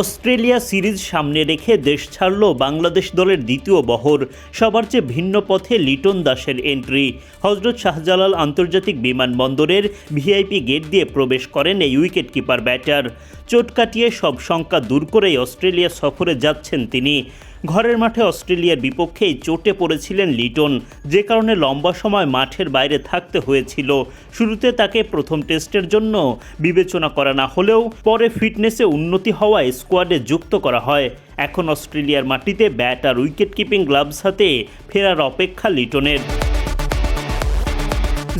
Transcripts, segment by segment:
Australia series সামনে রেখে দেশ ছাড়ল বাংলাদেশ দলের দ্বিতীয় বহর। সবার চেয়ে ভিন্ন পথে লিটন দাসের এন্ট্রি। হজরত শাহজালাল আন্তর্জাতিক বিমানবন্দরের ভিআইপি গেট দিয়ে প্রবেশ করেন এই উইকেট কিপার ব্যাটার। চোট কাটিয়ে সব শঙ্কা দূর করেই অস্ট্রেলিয়া সফরে যাচ্ছেন তিনি। ঘরের মাঠে অস্ট্রেলিয়ার বিপক্ষেই চোটে পড়েছিলেন লিটন, যে কারণে লম্বা সময় মাঠের বাইরে থাকতে হয়েছিল। শুরুতে তাকে প্রথম টেস্টের জন্য বিবেচনা করা না হলেও পরে ফিটনেসে উন্নতি হওয়ায় স্কোয়াডে যুক্ত করা হয়। এখন অস্ট্রেলিয়ার মাটিতে ব্যাট আর উইকেট কিপিং গ্লাভস হাতে ফেরার অপেক্ষা লিটনের।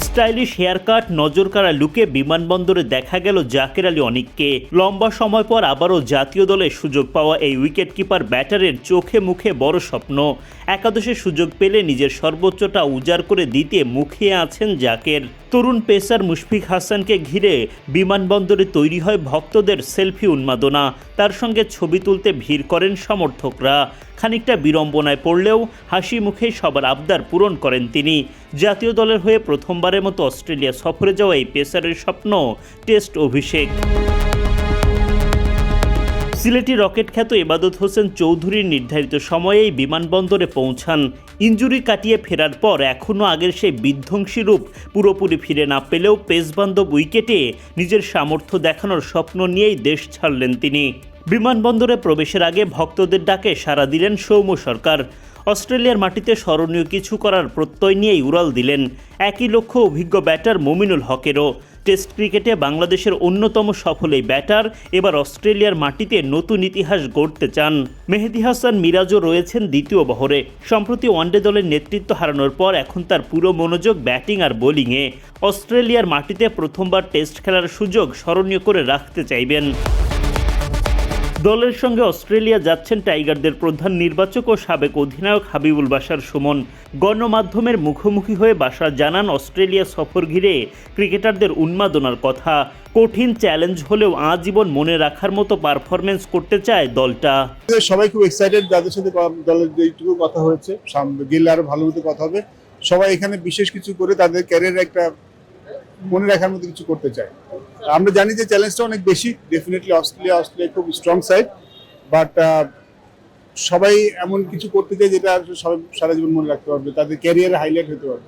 স্টাইলিশ হেয়ারকাট, নজরকাড়া লুকে বিমানবন্দরে দেখা গেল জাকের আলী অনিককে। লম্বা সময় পর আবারও জাতীয় দলে সুযোগ পাওয়া এই উইকেট কিপার ব্যাটারের চোখে মুখে বড় স্বপ্ন। একাদশে সুযোগ পেলে নিজের সর্বোচ্চটা উজাড় করে দিতে মুখিয়ে আছেন জাকের। তরুণ পেসার মুশফিক হাসানকে ঘিরে বিমানবন্দরে তৈরি হয় ভক্তদের সেলফি উন্মাদনা। তার সঙ্গে ছবি তুলতে ভিড় করেন সমর্থকরা। খানিকটা বিড়ম্বনায় পড়লেও হাসি মুখে সবার আবদার পূরণ করেন তিনি। জাতীয় দলের হয়ে প্রথমবারের মতো অস্ট্রেলিয়া সফরে যাওয়া এই পেসারের স্বপ্ন টেস্ট অভিষেক। সিলেটি রকেট খ্যাত এবাদত হোসেন চৌধুরীর নির্ধারিত সময়েই বিমানবন্দরে পৌঁছান। ইনজুরি কাটিয়ে ফেরার পর এখনও আগের সেই বিধ্বংসী রূপ পুরোপুরি ফিরে না পেলেও পেসবান্ধব উইকেটে নিজের সামর্থ্য দেখানোর স্বপ্ন নিয়েই দেশ ছাড়লেন তিনি। বিমানবন্দরে প্রবেশের আগে ভক্তদের ডাকে সাড়া দিলেন সৌম্য সরকার। অস্ট্রেলিয়ার মাটিতে স্মরণীয় কিছু করার প্রত্যয় নিয়েই উড়াল দিলেন। একই লক্ষ্য অভিজ্ঞ ব্যাটার মমিনুল হকেরও। টেস্ট ক্রিকেটে বাংলাদেশের অন্যতম সফল এই ব্যাটার এবার অস্ট্রেলিয়ার মাটিতে নতুন ইতিহাস গড়তে চান। মেহেদী হাসান মিরাজও রয়েছেন দ্বিতীয় বহরে। সম্প্রতি ওয়ানডে দলের নেতৃত্ব হারানোর পর এখন তার পুরো মনোযোগ ব্যাটিং আর বোলিংয়ে। অস্ট্রেলিয়ার মাটিতে প্রথমবার টেস্ট খেলার সুযোগ স্মরণীয় করে রাখতে চাইবেন। দলের সঙ্গে অস্ট্রেলিয়া যাচ্ছেন টাইগারদের প্রধান নির্বাচক ও সাবেক অধিনায়ক হাবিবুল বাশার সুমন। গণমাধ্যমের মুখোমুখি হয়ে বাশার জানান, অস্ট্রেলিয়া সফর ঘিরে ক্রিকেটারদের উন্মাদনার কথা। কঠিন চ্যালেঞ্জ হলেও আজীবন মনে রাখার মতো পারফরমেন্স করতে চায় দলটা। সবাই খুব এক্সাইটেড, যাদের সাথে দলের যেটুকু কথা হয়েছে, গেলে আরো ভালো মতো কথা হবে। সবাই এখানে বিশেষ কিছু করে তাদের ক্যারিয়ারে একটা মনে রাখার মতো কিছু করতে চায়। আমরা জানি যে চ্যালেঞ্জটা অনেক বেশি। ডেফিনেটলি অস্ট্রেলিয়া খুব স্ট্রং সাইড, বাট সবাই এমন কিছু করতে চায় যেটা সবাই সারা জীবন মনে রাখতে পারবে, তাদের ক্যারিয়ারে হাইলাইট হতে পারবে।